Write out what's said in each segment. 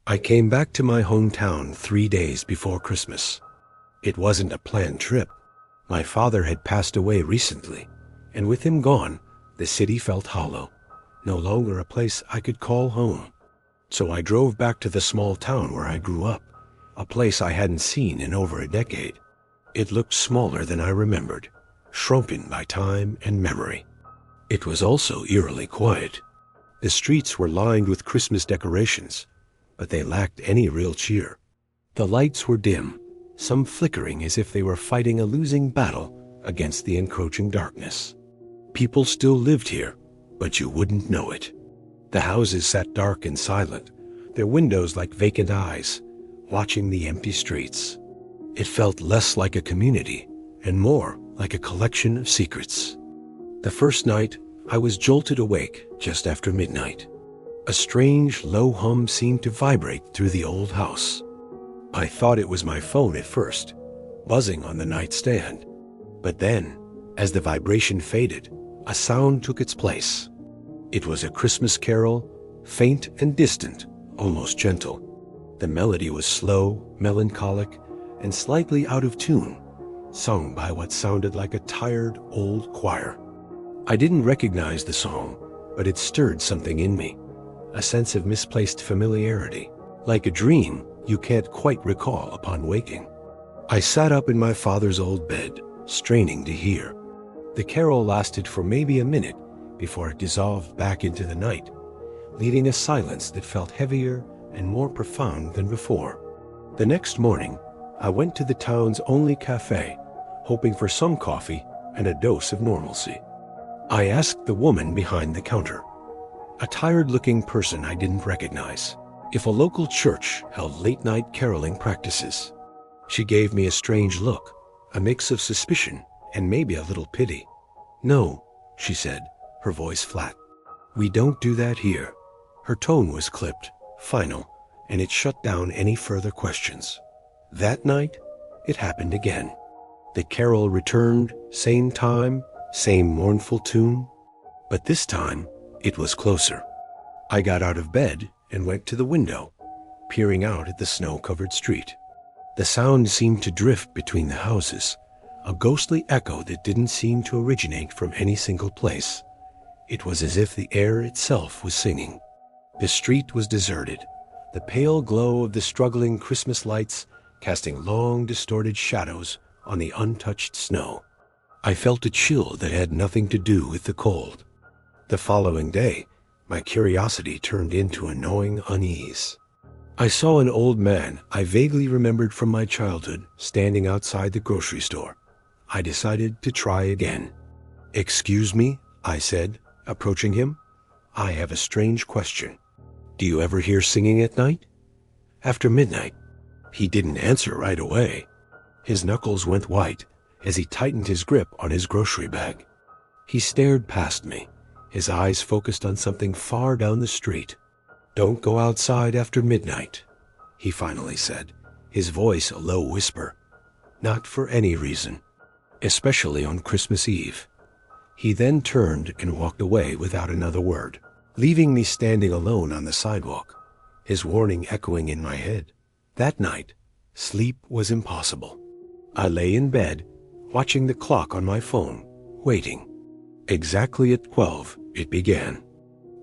I came back to my hometown 3 days before Christmas. It wasn't a planned trip. My father had passed away recently, and with him gone, the city felt hollow, no longer a place I could call home. So I drove back to the small town where I grew up, a place I hadn't seen in over a decade. It looked smaller than I remembered, shrunken by time and memory. It was also eerily quiet. The streets were lined with Christmas decorations, but they lacked any real cheer. The lights were dim, some flickering as if they were fighting a losing battle against the encroaching darkness. People still lived here, but you wouldn't know it. The houses sat dark and silent, their windows like vacant eyes, watching the empty streets. It felt less like a community and more like a collection of secrets. The first night, I was jolted awake just after midnight. A strange, low hum seemed to vibrate through the old house. I thought it was my phone at first, buzzing on the nightstand. But then, as the vibration faded, a sound took its place. It was a Christmas carol, faint and distant, almost gentle. The melody was slow, melancholic, and slightly out of tune, sung by what sounded like a tired old choir. I didn't recognize the song, but it stirred something in me, a sense of misplaced familiarity, like a dream you can't quite recall upon waking. I sat up in my father's old bed, straining to hear. The carol lasted for maybe a minute before it dissolved back into the night, leaving a silence that felt heavier and more profound than before. The next morning, I went to the town's only cafe, hoping for some coffee and a dose of normalcy. I asked the woman behind the counter, a tired-looking person I didn't recognize, if a local church held late-night caroling practices. She gave me a strange look, a mix of suspicion and maybe a little pity. "No," she said, her voice flat. "We don't do that here." Her tone was clipped, final, and it shut down any further questions. That night, it happened again. The carol returned, same time, same mournful tune, but this time it was closer. I got out of bed and went to the window, peering out at the snow-covered street. The sound seemed to drift between the houses, a ghostly echo that didn't seem to originate from any single place. It was as if the air itself was singing. The street was deserted, the pale glow of the struggling Christmas lights casting long, distorted shadows on the untouched snow. I felt a chill that had nothing to do with the cold. The following day, my curiosity turned into a gnawing unease. I saw an old man I vaguely remembered from my childhood standing outside the grocery store. I decided to try again. "Excuse me," I said, approaching him. "I have a strange question. Do you ever hear singing at night?" "After midnight." He didn't answer right away. His knuckles went white as he tightened his grip on his grocery bag. He stared past me, his eyes focused on something far down the street. "Don't go outside after midnight," he finally said, his voice a low whisper. "Not for any reason, especially on Christmas Eve." He then turned and walked away without another word, leaving me standing alone on the sidewalk, his warning echoing in my head. That night, sleep was impossible. I lay in bed, watching the clock on my phone, waiting. Exactly at 12, it began.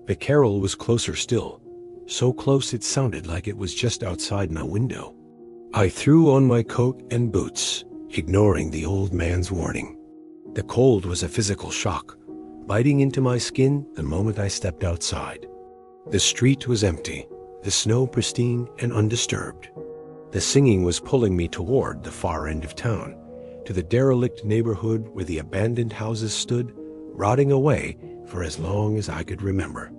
The carol was closer still, so close it sounded like it was just outside my window. I threw on my coat and boots, ignoring the old man's warning. The cold was a physical shock, biting into my skin the moment I stepped outside. The street was empty, the snow pristine and undisturbed. The singing was pulling me toward the far end of town, to the derelict neighborhood where the abandoned houses stood, rotting away for as long as I could remember.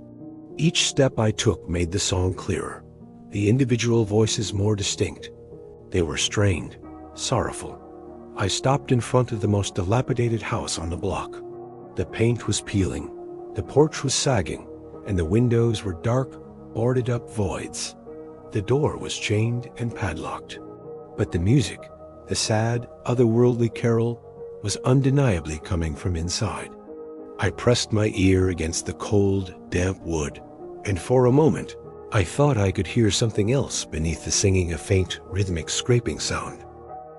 Each step I took made the song clearer, the individual voices more distinct. They were strained, sorrowful. I stopped in front of the most dilapidated house on the block. The paint was peeling, the porch was sagging, and the windows were dark, boarded-up voids. The door was chained and padlocked. But the music, the sad, otherworldly carol, was undeniably coming from inside. I pressed my ear against the cold, damp wood, and for a moment, I thought I could hear something else beneath the singing, a faint, rhythmic scraping sound.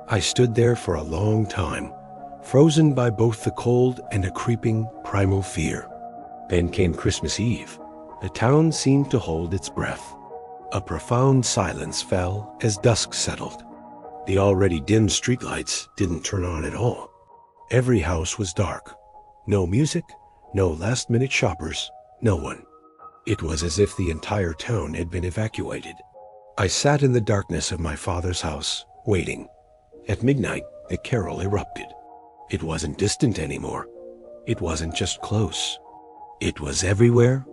I stood there for a long time, frozen by both the cold and a creeping, primal fear. Then came Christmas Eve. The town seemed to hold its breath. A profound silence fell as dusk settled. The already dim streetlights didn't turn on at all. Every house was dark. No music, no last-minute shoppers, no one. It was as if the entire town had been evacuated. I sat in the darkness of my father's house, waiting. At midnight, the carol erupted. It wasn't distant anymore. It wasn't just close. It was everywhere.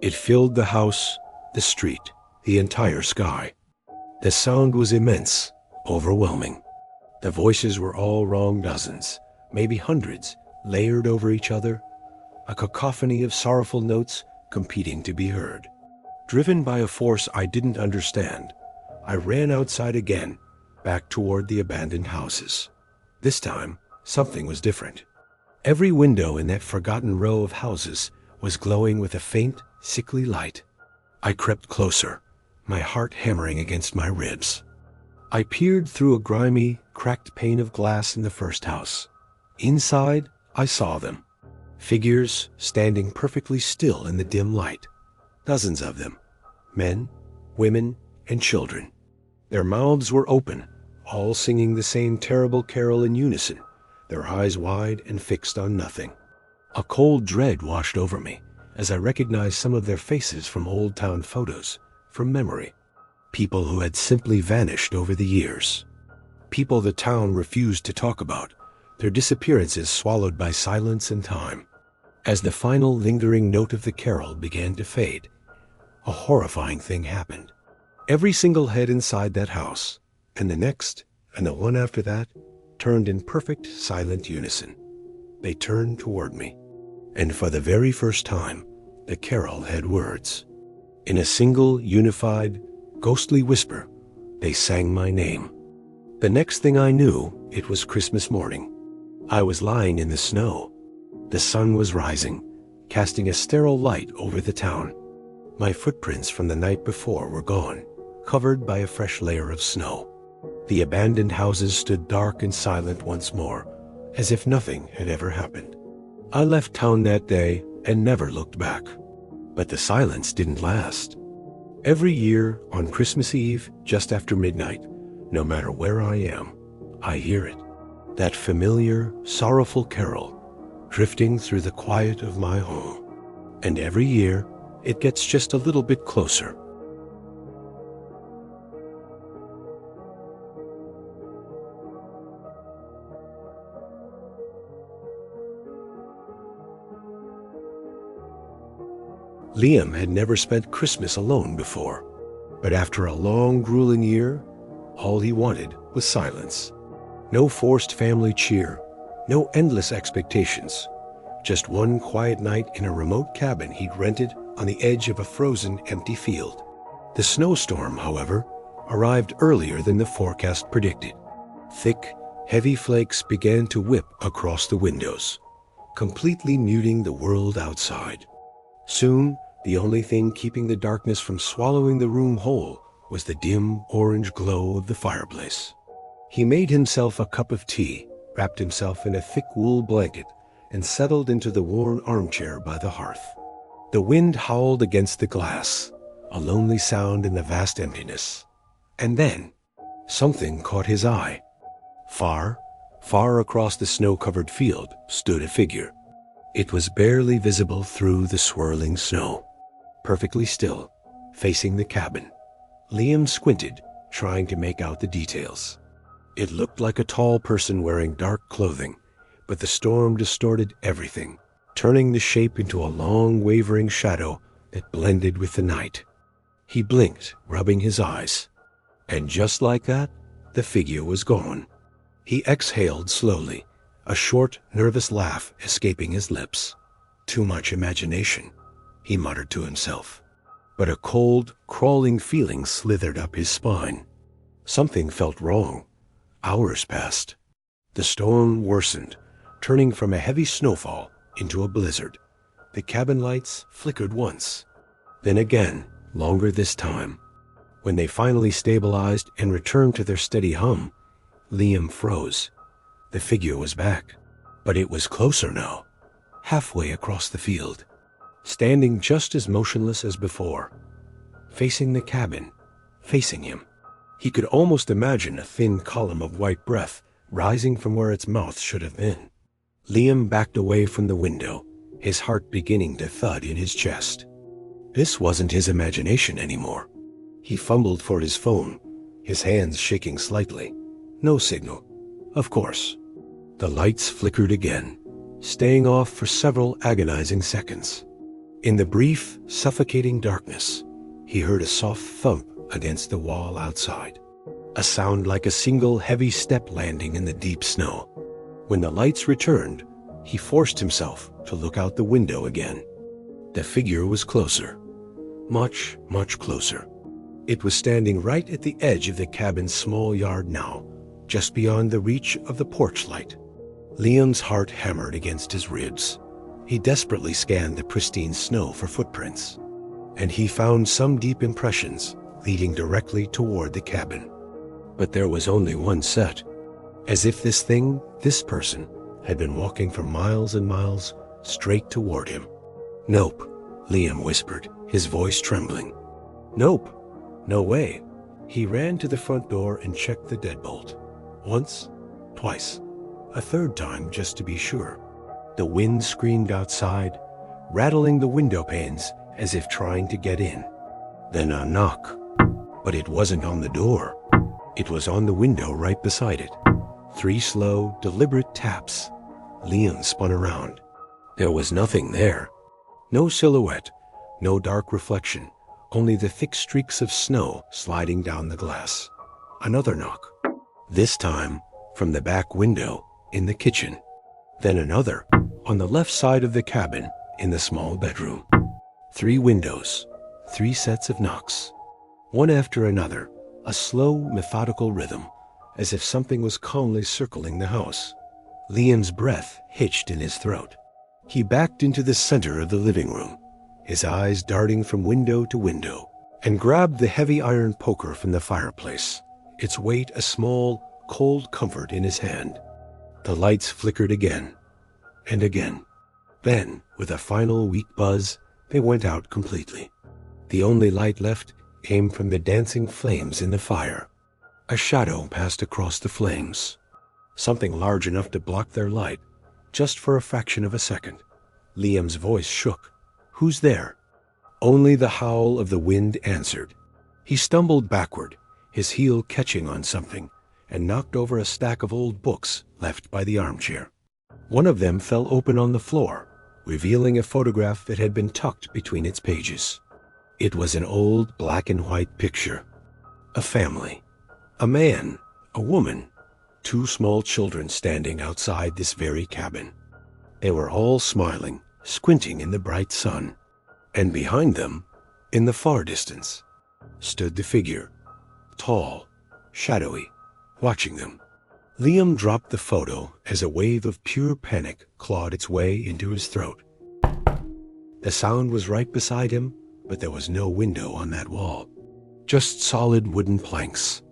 It filled the house, the street, the entire sky. The sound was immense, overwhelming. The voices were all wrong dozens, maybe hundreds, layered over each other, a cacophony of sorrowful notes competing to be heard. Driven by a force I didn't understand, I ran outside again, back toward the abandoned houses. This time, something was different. Every window in that forgotten row of houses was glowing with a faint, sickly light. I crept closer, my heart hammering against my ribs. I peered through a grimy, cracked pane of glass in the first house. Inside, I saw them. Figures standing perfectly still in the dim light. Dozens of them. Men, women, and children. Their mouths were open, all singing the same terrible carol in unison, their eyes wide and fixed on nothing. A cold dread washed over me as I recognized some of their faces from old town photos, from memory. People who had simply vanished over the years. People the town refused to talk about, their disappearances swallowed by silence and time. As the final lingering note of the carol began to fade, a horrifying thing happened. Every single head inside that house, and the next, and the one after that, turned in perfect silent unison. They turned toward me, and for the very first time, the carol had words. In a single, unified, ghostly whisper, they sang my name. The next thing I knew, it was Christmas morning. I was lying in the snow. The sun was rising, casting a sterile light over the town. My footprints from the night before were gone, covered by a fresh layer of snow. The abandoned houses stood dark and silent once more, as if nothing had ever happened. I left town that day and never looked back. But the silence didn't last. Every year, on Christmas Eve, just after midnight, no matter where I am, I hear it. That familiar, sorrowful carol, drifting through the quiet of my home. And every year, it gets just a little bit closer. Liam had never spent Christmas alone before, but after a long, grueling year, all he wanted was silence. No forced family cheer, no endless expectations, just one quiet night in a remote cabin he'd rented on the edge of a frozen, empty field. The snowstorm, however, arrived earlier than the forecast predicted. Thick, heavy flakes began to whip across the windows, completely muting the world outside. Soon, the only thing keeping the darkness from swallowing the room whole was the dim orange glow of the fireplace. He made himself a cup of tea, wrapped himself in a thick wool blanket, and settled into the worn armchair by the hearth. The wind howled against the glass, a lonely sound in the vast emptiness. And then, something caught his eye. Far, far across the snow-covered field stood a figure. It was barely visible through the swirling snow. Perfectly still, facing the cabin. Liam squinted, trying to make out the details. It looked like a tall person wearing dark clothing, but the storm distorted everything, turning the shape into a long, wavering shadow that blended with the night. He blinked, rubbing his eyes. And just like that, the figure was gone. He exhaled slowly, a short, nervous laugh escaping his lips. Too much imagination, he muttered to himself. But a cold, crawling feeling slithered up his spine. Something felt wrong. Hours passed. The storm worsened, turning from a heavy snowfall into a blizzard. The cabin lights flickered once. Then again, longer this time. When they finally stabilized and returned to their steady hum, Liam froze. The figure was back, but it was closer now, halfway across the field, standing just as motionless as before, facing the cabin, facing him. He could almost imagine a thin column of white breath rising from where its mouth should have been. Liam backed away from the window, his heart beginning to thud in his chest. This wasn't his imagination anymore. He fumbled for his phone, his hands shaking slightly. No signal. Of course. The lights flickered again, staying off for several agonizing seconds. In the brief, suffocating darkness, he heard a soft thump against the wall outside, a sound like a single heavy step landing in the deep snow. When the lights returned, he forced himself to look out the window again. The figure was closer, much, much closer. It was standing right at the edge of the cabin's small yard now, just beyond the reach of the porch light. Liam's heart hammered against his ribs. He desperately scanned the pristine snow for footprints, and he found some deep impressions leading directly toward the cabin. But there was only one set, as if this thing, this person, had been walking for miles and miles straight toward him. "Nope," Liam whispered, his voice trembling. "Nope. No way." He ran to the front door and checked the deadbolt. Once, twice, a third time just to be sure. The wind screamed outside, rattling the window panes as if trying to get in. Then a knock. But it wasn't on the door. It was on the window right beside it. 3 slow, deliberate taps. Liam spun around. There was nothing there. No silhouette, no dark reflection, only the thick streaks of snow sliding down the glass. Another knock. This time from the back window in the kitchen. Then another on the left side of the cabin in the small bedroom. 3 windows, 3 sets of knocks. One after another, a slow, methodical rhythm, as if something was calmly circling the house. Liam's breath hitched in his throat. He backed into the center of the living room, his eyes darting from window to window, and grabbed the heavy iron poker from the fireplace, its weight a small, cold comfort in his hand. The lights flickered again, and again. Then, with a final weak buzz, they went out completely. The only light left came from the dancing flames in the fire. A shadow passed across the flames, something large enough to block their light, just for a fraction of a second. Liam's voice shook. "Who's there?" Only the howl of the wind answered. He stumbled backward, his heel catching on something, and knocked over a stack of old books left by the armchair. One of them fell open on the floor, revealing a photograph that had been tucked between its pages. It was an old black and white picture. A family. A man, a woman, 2 small children standing outside this very cabin. They were all smiling, squinting in the bright sun. And behind them, in the far distance, stood the figure, tall, shadowy, watching them. Liam dropped the photo as a wave of pure panic clawed its way into his throat. The sound was right beside him, but there was no window on that wall. Just solid wooden planks.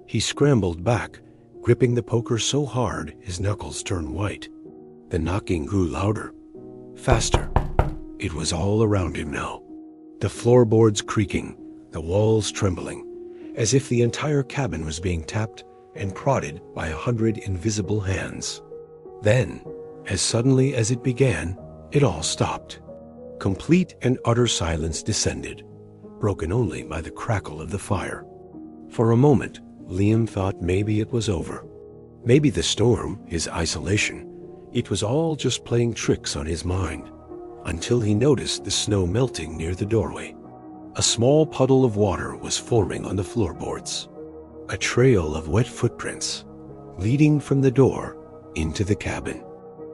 He scrambled back, gripping the poker so hard his knuckles turned white. The knocking grew louder, faster. It was all around him now. The floorboards creaking, the walls trembling, as if the entire cabin was being tapped and prodded by 100 invisible hands. Then, as suddenly as it began, it all stopped. Complete and utter silence descended, broken only by the crackle of the fire. For a moment, Liam thought maybe it was over. Maybe the storm, his isolation, it was all just playing tricks on his mind, until he noticed the snow melting near the doorway. A small puddle of water was forming on the floorboards. A trail of wet footprints, leading from the door into the cabin.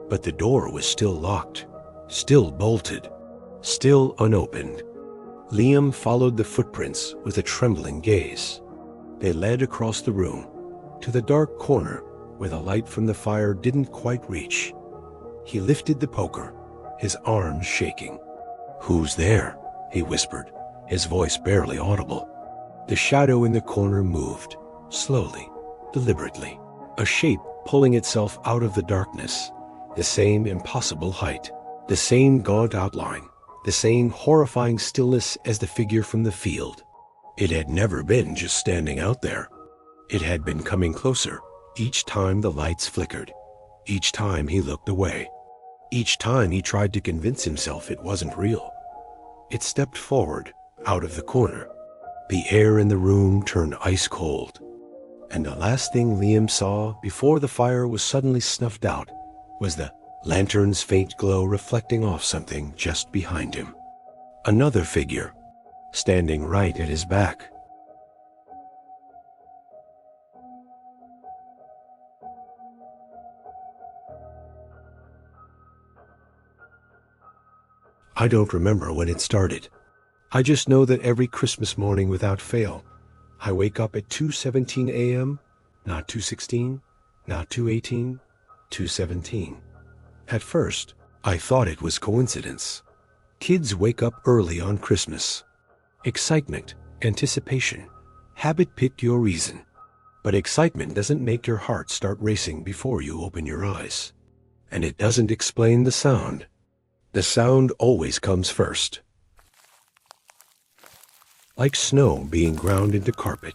But the door was still locked, still bolted, still unopened. Liam followed the footprints with a trembling gaze. They led across the room, to the dark corner where the light from the fire didn't quite reach. He lifted the poker, his arms shaking. "Who's there?" he whispered, his voice barely audible. The shadow in the corner moved, slowly, deliberately, a shape pulling itself out of the darkness, the same impossible height, the same gaunt outline, the same horrifying stillness as the figure from the field. It had never been just standing out there. It had been coming closer, each time the lights flickered, each time he looked away, each time he tried to convince himself it wasn't real. It stepped forward, out of the corner. The air in the room turned ice cold. And the last thing Liam saw before the fire was suddenly snuffed out was the lantern's faint glow reflecting off something just behind him. Another figure, standing right at his back. I don't remember when it started. I just know that every Christmas morning without fail, I wake up at 2:17 a.m., not 2:16, not 2:18, 2:17. At first, I thought it was coincidence. Kids wake up early on Christmas. Excitement, anticipation, habit picked your reason. But excitement doesn't make your heart start racing before you open your eyes. And it doesn't explain the sound. The sound always comes first. Like snow being ground into carpet,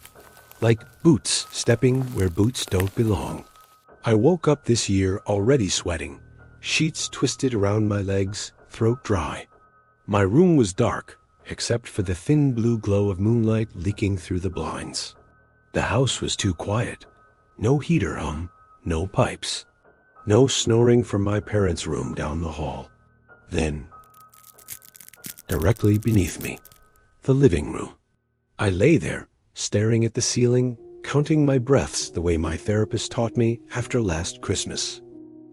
like boots stepping where boots don't belong. I woke up this year already sweating, sheets twisted around my legs, throat dry. My room was dark, except for the thin blue glow of moonlight leaking through the blinds. The house was too quiet. No heater hum, no pipes. No snoring from my parents' room down the hall. Then, directly beneath me, the living room. I lay there, staring at the ceiling, counting my breaths the way my therapist taught me after last Christmas.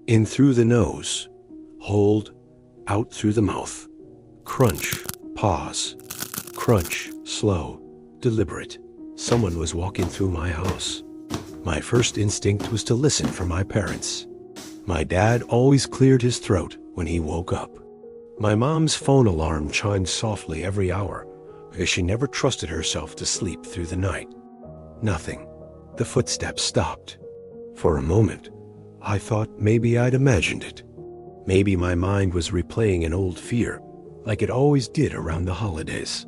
In through the nose, hold, out through the mouth. Crunch, pause. Crunch, slow, deliberate. Someone was walking through my house. My first instinct was to listen for my parents. My dad always cleared his throat when he woke up. My mom's phone alarm chimed softly every hour because she never trusted herself to sleep through the night. Nothing. The footsteps stopped. For a moment, I thought maybe I'd imagined it. Maybe my mind was replaying an old fear, like it always did around the holidays.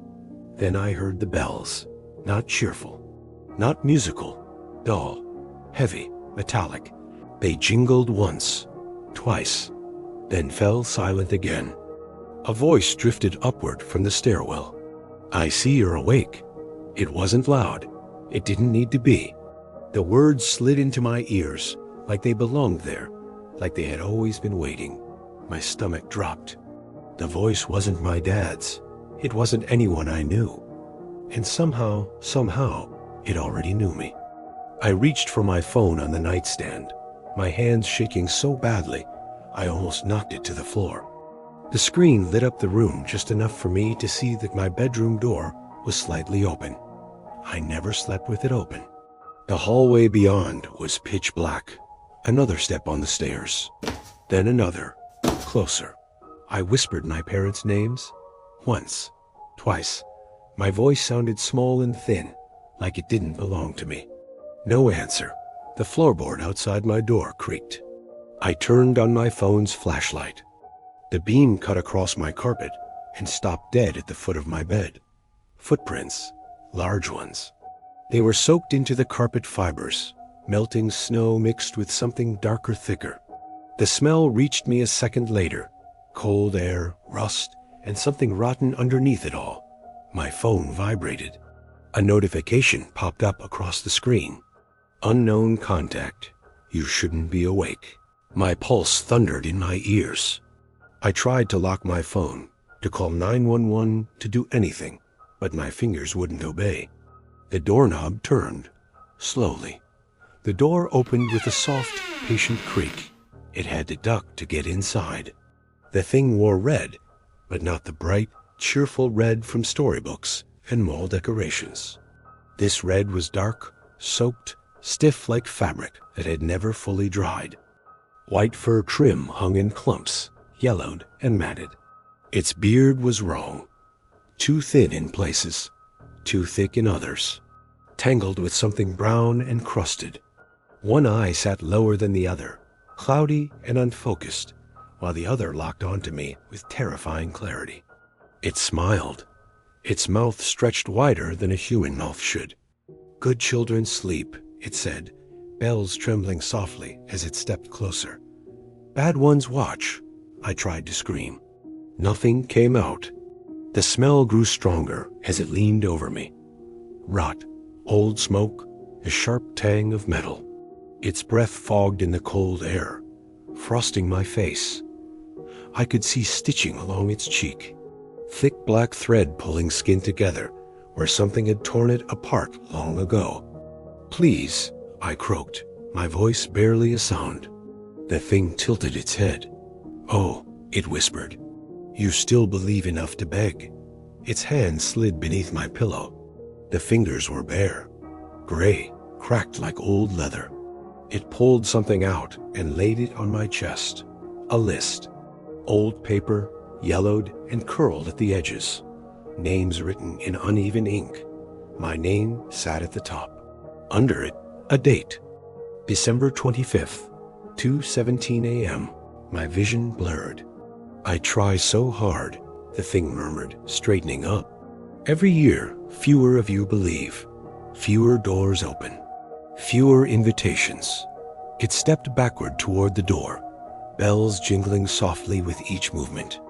Then I heard the bells, not cheerful, not musical, dull, heavy, metallic. They jingled once, twice, then fell silent again. A voice drifted upward from the stairwell. "I see you're awake." It wasn't loud. It didn't need to be. The words slid into my ears like they belonged there, like they had always been waiting. My stomach dropped. The voice wasn't my dad's. It wasn't anyone I knew. And somehow, it already knew me. I reached for my phone on the nightstand, my hands shaking so badly, I almost knocked it to the floor. The screen lit up the room just enough for me to see that my bedroom door was slightly open. I never slept with it open. The hallway beyond was pitch black. Another step on the stairs. Then another, closer. I whispered my parents' names. Once, twice. My voice sounded small and thin, like it didn't belong to me. No answer. The floorboard outside my door creaked. I turned on my phone's flashlight. The beam cut across my carpet and stopped dead at the foot of my bed. Footprints, large ones. They were soaked into the carpet fibers, melting snow mixed with something darker, thicker. The smell reached me a second later. Cold air, rust, and something rotten underneath it all. My phone vibrated. A notification popped up across the screen. Unknown contact. You shouldn't be awake. My pulse thundered in my ears. I tried to lock my phone, to call 911, to do anything, but my fingers wouldn't obey. The doorknob turned, slowly. The door opened with a soft, patient creak. It had to duck to get inside. The thing wore red, but not the bright, cheerful red from storybooks and mall decorations. This red was dark, soaked, stiff like fabric that had never fully dried. White fur trim hung in clumps, yellowed and matted. Its beard was wrong. too thin in places, too thick in others, tangled with something brown and crusted. One eye sat lower than the other, cloudy and unfocused, while the other locked onto me with terrifying clarity. It smiled, its mouth stretched wider than a human mouth should. "Good children sleep," it said, bells trembling softly as it stepped closer. "Bad ones watch." I tried to scream. Nothing came out. The smell grew stronger as it leaned over me. Rot, old smoke, a sharp tang of metal. Its breath fogged in the cold air, frosting my face. I could see stitching along its cheek, thick black thread pulling skin together where something had torn it apart long ago. "Please," I croaked, my voice barely a sound. The thing tilted its head. "Oh," it whispered, "you still believe enough to beg." Its hand slid beneath my pillow. The fingers were bare, gray, cracked like old leather. It pulled something out and laid it on my chest. A list. Old paper, yellowed and curled at the edges. Names written in uneven ink. My name sat at the top. Under it, a date. December 25th, 2:17 a.m. My vision blurred. "I try so hard," the thing murmured, straightening up. "Every year, fewer of you believe. Fewer doors open. Fewer invitations." It stepped backward toward the door, bells jingling softly with each movement.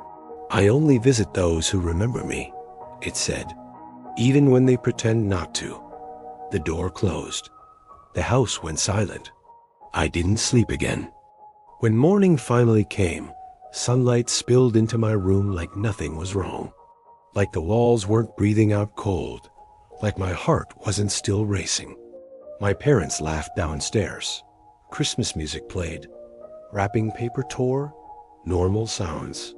"I only visit those who remember me," it said, "even when they pretend not to." The door closed. The house went silent. I didn't sleep again. When morning finally came, sunlight spilled into my room like nothing was wrong. Like the walls weren't breathing out cold. Like my heart wasn't still racing. My parents laughed downstairs. Christmas music played. Wrapping paper tore. Normal sounds.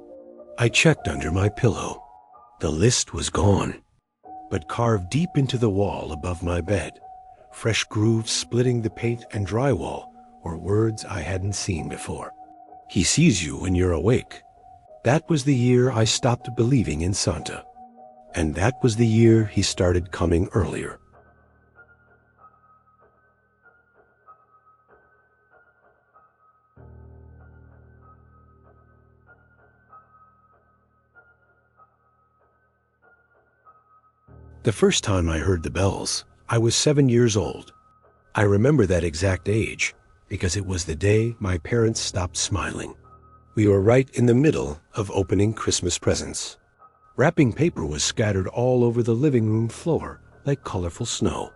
I checked under my pillow. The list was gone. But carved deep into the wall above my bed, fresh grooves splitting the paint and drywall, were words I hadn't seen before. "He sees you when you're awake." That was the year I stopped believing in Santa. And that was the year he started coming earlier. The first time I heard the bells, I was 7 years old. I remember that exact age because it was the day my parents stopped smiling. We were right in the middle of opening Christmas presents. Wrapping paper was scattered all over the living room floor like colorful snow.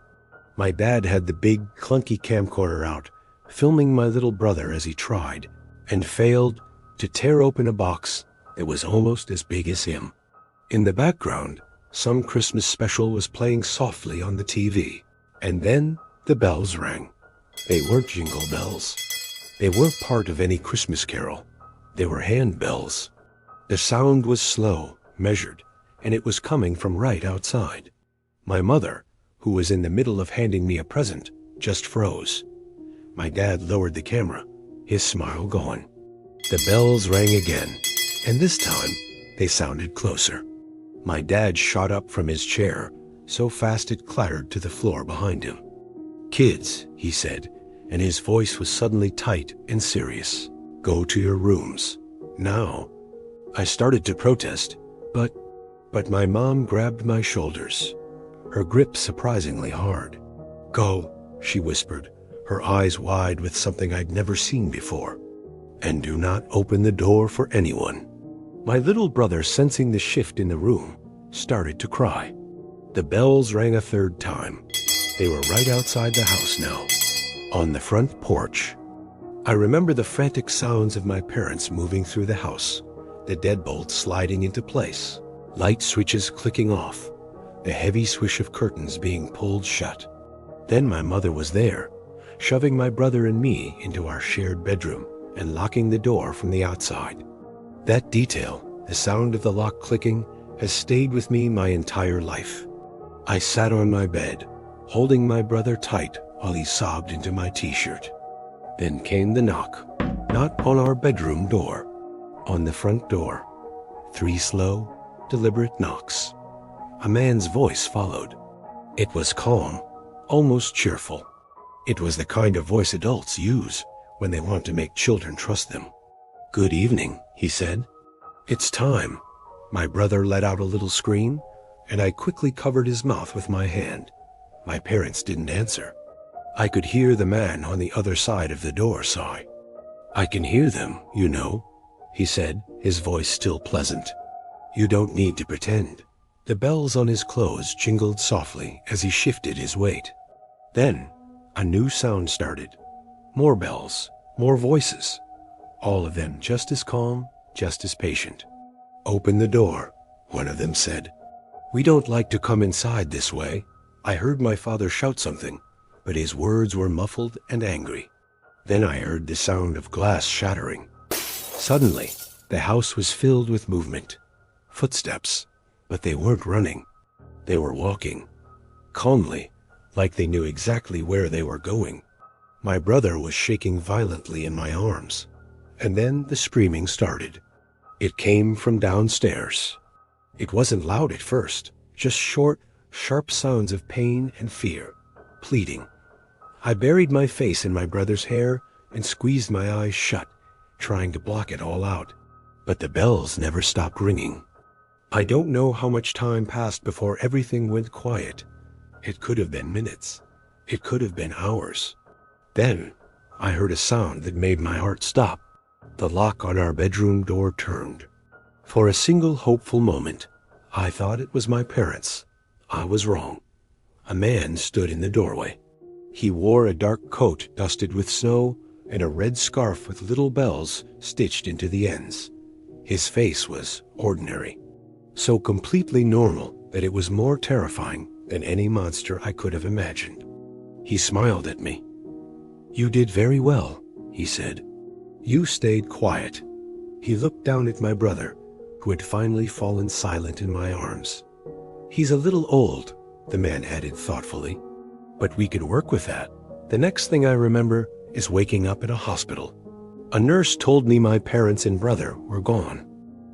My dad had the big, clunky camcorder out, filming my little brother as he tried, and failed, to tear open a box that was almost as big as him. In the background, some Christmas special was playing softly on the TV. And then the bells rang. They weren't jingle bells. They weren't part of any Christmas carol. They were hand bells. The sound was slow, measured, and it was coming from right outside. My mother, who was in the middle of handing me a present, just froze. My dad lowered the camera, his smile gone. The bells rang again, and this time they sounded closer. My dad shot up from his chair, so fast it clattered to the floor behind him. "Kids," he said, and his voice was suddenly tight and serious. "Go to your rooms. Now." I started to protest, but my mom grabbed my shoulders, her grip surprisingly hard. "Go," she whispered, her eyes wide with something I'd never seen before. "And do not open the door for anyone." My little brother, sensing the shift in the room, started to cry. The bells rang a third time. They were right outside the house now, on the front porch. I remember the frantic sounds of my parents moving through the house, the deadbolt sliding into place, light switches clicking off, the heavy swish of curtains being pulled shut. Then my mother was there, shoving my brother and me into our shared bedroom and locking the door from the outside. That detail, the sound of the lock clicking, has stayed with me my entire life. I sat on my bed, holding my brother tight while he sobbed into my t-shirt. Then came the knock, not on our bedroom door, on the front door. 3 slow, deliberate knocks. A man's voice followed. It was calm, almost cheerful. It was the kind of voice adults use when they want to make children trust them. "Good evening," he said. "It's time." My brother let out a little scream, and I quickly covered his mouth with my hand. My parents didn't answer. I could hear the man on the other side of the door sigh. "I can hear them, you know," he said, his voice still pleasant. "You don't need to pretend." The bells on his clothes jingled softly as he shifted his weight. Then a new sound started. More bells, more voices, all of them just as calm, just as patient. "Open the door," one of them said. "We don't like to come inside this way." I heard my father shout something, but his words were muffled and angry. Then I heard the sound of glass shattering. Suddenly, the house was filled with movement. Footsteps, but they weren't running. They were walking, calmly, like they knew exactly where they were going. My brother was shaking violently in my arms, and then the screaming started. It came from downstairs. It wasn't loud at first, just short, sharp sounds of pain and fear, pleading. I buried my face in my brother's hair and squeezed my eyes shut, trying to block it all out. But the bells never stopped ringing. I don't know how much time passed before everything went quiet. It could have been minutes. It could have been hours. Then I heard a sound that made my heart stop. The lock on our bedroom door turned. For a single hopeful moment, I thought it was my parents. I was wrong. A man stood in the doorway. He wore a dark coat dusted with snow and a red scarf with little bells stitched into the ends. His face was ordinary, so completely normal that it was more terrifying than any monster I could have imagined. He smiled at me. "You did very well," he said. "You stayed quiet." He looked down at my brother, who had finally fallen silent in my arms. "He's a little old," the man added thoughtfully, "but we could work with that." The next thing I remember is waking up in a hospital. A nurse told me my parents and brother were gone.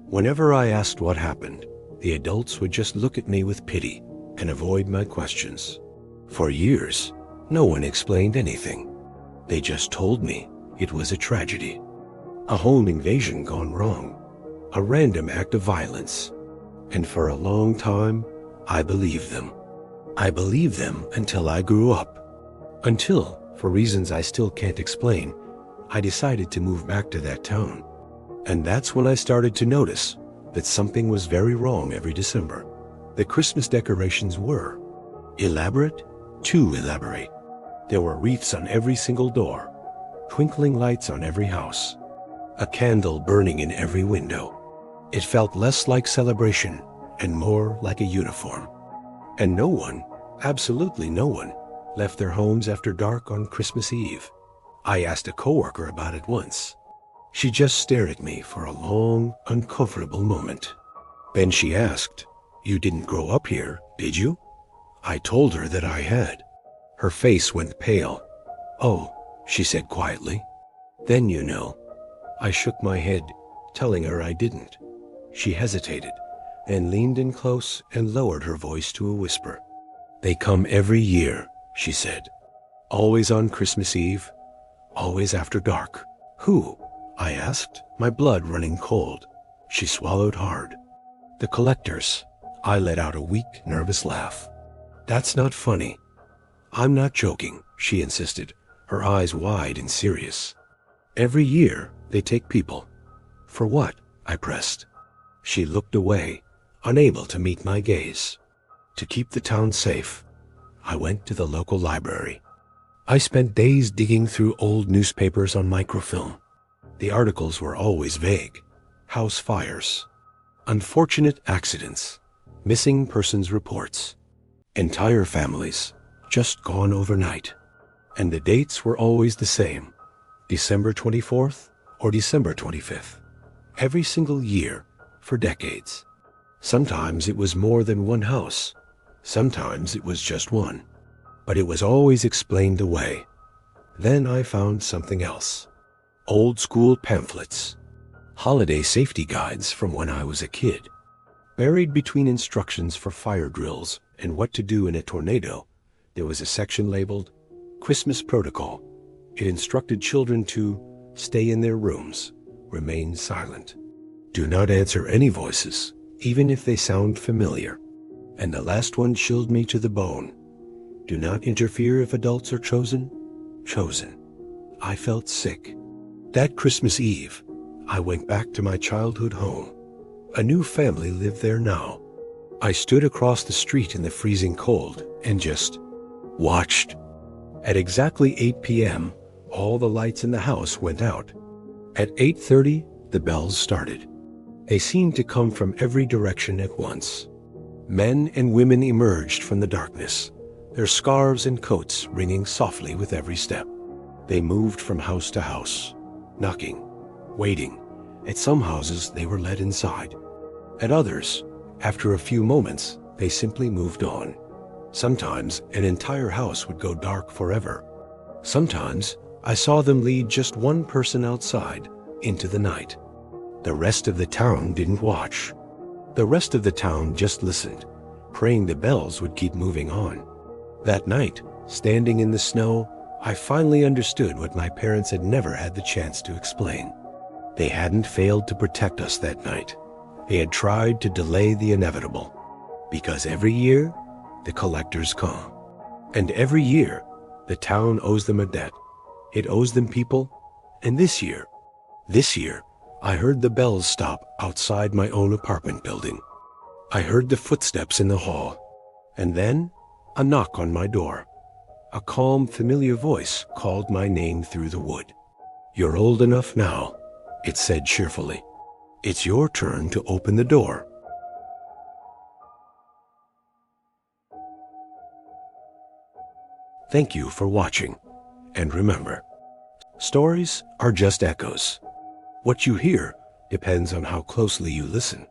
Whenever I asked what happened, the adults would just look at me with pity and avoid my questions. For years, no one explained anything. They just told me it was a tragedy, a home invasion gone wrong, a random act of violence. And for a long time, I believed them. I believed them until I grew up. Until, for reasons I still can't explain, I decided to move back to that town. And that's when I started to notice that something was very wrong every December. The Christmas decorations were elaborate, too elaborate. There were wreaths on every single door, twinkling lights on every house, a candle burning in every window. It felt less like celebration and more like a uniform. And no one, absolutely no one, left their homes after dark on Christmas Eve. I asked a coworker about it once. She just stared at me for a long, uncomfortable moment. Then she asked, "You didn't grow up here, did you?" I told her that I had. Her face went pale. "Oh," she said quietly. "Then you know." I shook my head, telling her I didn't. She hesitated, then leaned in close and lowered her voice to a whisper. "They come every year," she said. "Always on Christmas Eve, always after dark." "Who?" I asked, my blood running cold. She swallowed hard. "The collectors." I let out a weak, nervous laugh. "That's not funny." "I'm not joking," she insisted, her eyes wide and serious. "Every year, they take people." "For what?" I pressed. She looked away, unable to meet my gaze. To keep the town safe, I went to the local library. I spent days digging through old newspapers on microfilm. The articles were always vague. House fires, unfortunate accidents, missing persons reports, entire families just gone overnight. And the dates were always the same, December 24th or December 25th. Every single year for decades. Sometimes it was more than one house. Sometimes it was just one. But it was always explained away. Then I found something else. Old school pamphlets. Holiday safety guides from when I was a kid. Buried between instructions for fire drills and what to do in a tornado, there was a section labeled Christmas Protocol. It instructed children to stay in their rooms, remain silent. Do not answer any voices, even if they sound familiar. And the last one chilled me to the bone. Do not interfere if adults are chosen. Chosen. I felt sick. That Christmas Eve, I went back to my childhood home. A new family lived there now. I stood across the street in the freezing cold and just watched. At exactly 8 p.m., all the lights in the house went out. At 8:30, the bells started. They seemed to come from every direction at once. Men and women emerged from the darkness, their scarves and coats ringing softly with every step. They moved from house to house, knocking, waiting. At some houses, they were led inside. At others, after a few moments, they simply moved on. Sometimes an entire house would go dark forever. Sometimes I saw them lead just one person outside into the night. The rest of the town didn't watch. The rest of the town just listened, praying the bells would keep moving on. That night, standing in the snow, I finally understood what my parents had never had the chance to explain. They hadn't failed to protect us that night. They had tried to delay the inevitable. Because every year, the collectors come. And every year, the town owes them a debt. It owes them people. And this year, I heard the bells stop outside my own apartment building. I heard the footsteps in the hall. And then, a knock on my door. A calm, familiar voice called my name through the wood. "You're old enough now," it said cheerfully. "It's your turn to open the door." Thank you for watching. And remember, stories are just echoes. What you hear depends on how closely you listen.